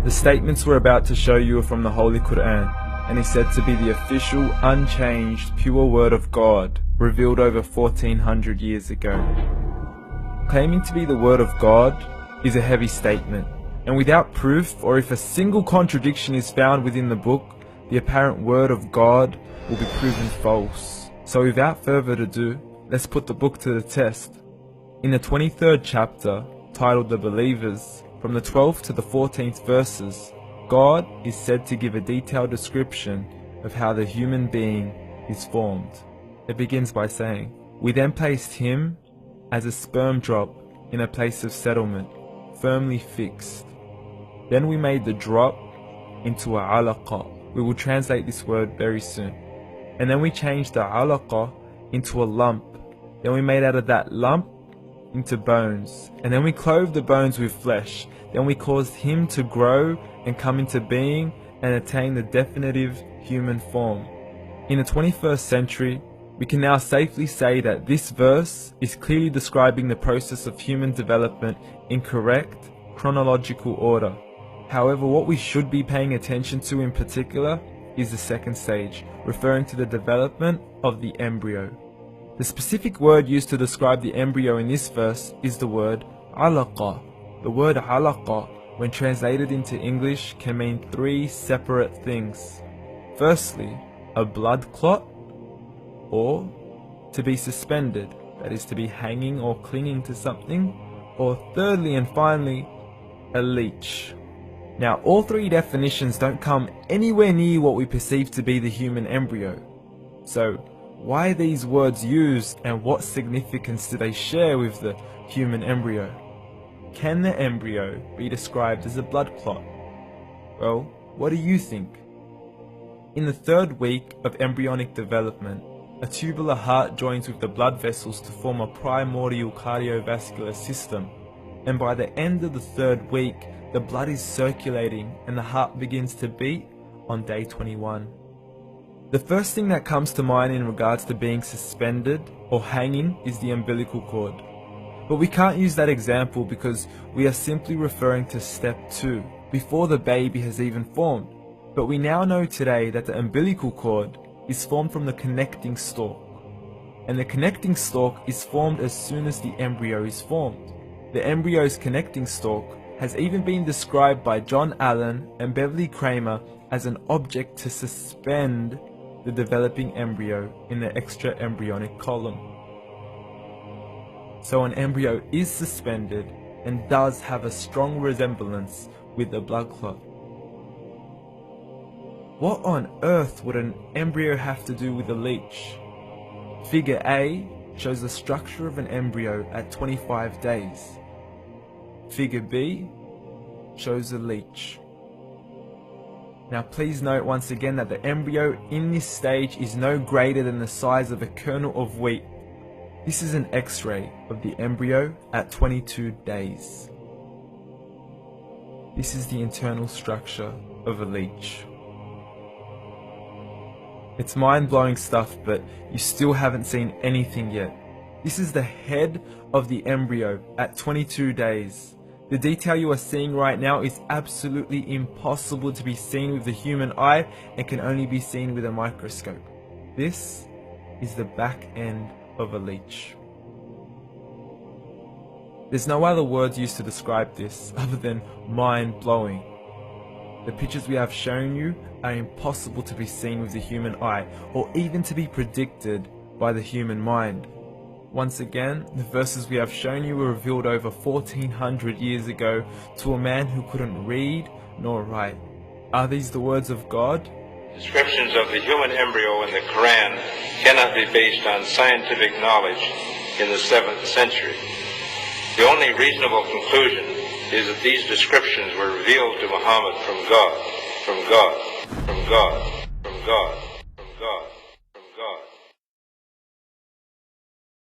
The statements we're about to show you are from the Holy Quran, and is said to be the official, unchanged, pure word of God, revealed over 1400 years ago. Claiming to be the word of God is a heavy statement, and without proof, or if a single contradiction is found within the book, the apparent word of God will be proven false. So without further ado, let's put the book to the test. In the 23rd chapter, titled The Believers, from the 12th to the 14th verses, God is said to give a detailed description of how the human being is formed. It begins by saying, "We then placed him as a sperm drop in a place of settlement, firmly fixed. Then we made the drop into a alaqa." We will translate this word very soon. "And then we changed the alaqa into a lump. Then we made out of that lump into bones. And then we clothed the bones with flesh. Then we caused him to grow and come into being and attain the definitive human form." In the 21st century, we can now safely say that this verse is clearly describing the process of human development in correct chronological order. However, what we should be paying attention to in particular is the second stage, referring to the development of the embryo. The specific word used to describe the embryo in this verse is the word alaqa. The word alaqa, when translated into English, can mean three separate things. Firstly, a blood clot, or to be suspended, that is to be hanging or clinging to something, or thirdly and finally, a leech. Now, all three definitions don't come anywhere near what we perceive to be the human embryo. So, why are these words used, and what significance do they share with the human embryo? Can the embryo be described as a blood clot? Well, what do you think? In the third week of embryonic development, a tubular heart joins with the blood vessels to form a primordial cardiovascular system, and by the end of the third week, the blood is circulating and the heart begins to beat on day 21. The first thing that comes to mind in regards to being suspended or hanging is the umbilical cord. But we can't use that example because we are simply referring to step 2, before the baby has even formed. But we now know today that the umbilical cord is formed from the connecting stalk. And the connecting stalk is formed as soon as the embryo is formed. The embryo's connecting stalk has even been described by John Allen and Beverly Kramer as an object to suspend the developing embryo in the extra-embryonic column. So an embryo is suspended and does have a strong resemblance with a blood clot. What on earth would an embryo have to do with a leech? Figure A shows the structure of an embryo at 25 days. Figure B shows a leech. Now please note once again that the embryo in this stage is no greater than the size of a kernel of wheat. This is an X-ray of the embryo at 22 days. This is the internal structure of a leech. It's mind-blowing stuff, but you still haven't seen anything yet. This is the head of the embryo at 22 days. The detail you are seeing right now is absolutely impossible to be seen with the human eye and can only be seen with a microscope. This is the back end of a leech. There's no other words used to describe this other than mind-blowing. The pictures we have shown you are impossible to be seen with the human eye or even to be predicted by the human mind. Once again, the verses we have shown you were revealed over 1400 years ago to a man who couldn't read nor write. Are these the words of God? Descriptions of the human embryo in the Quran cannot be based on scientific knowledge in the 7th century. The only reasonable conclusion is that these descriptions were revealed to Muhammad from God, from God, from God, from God.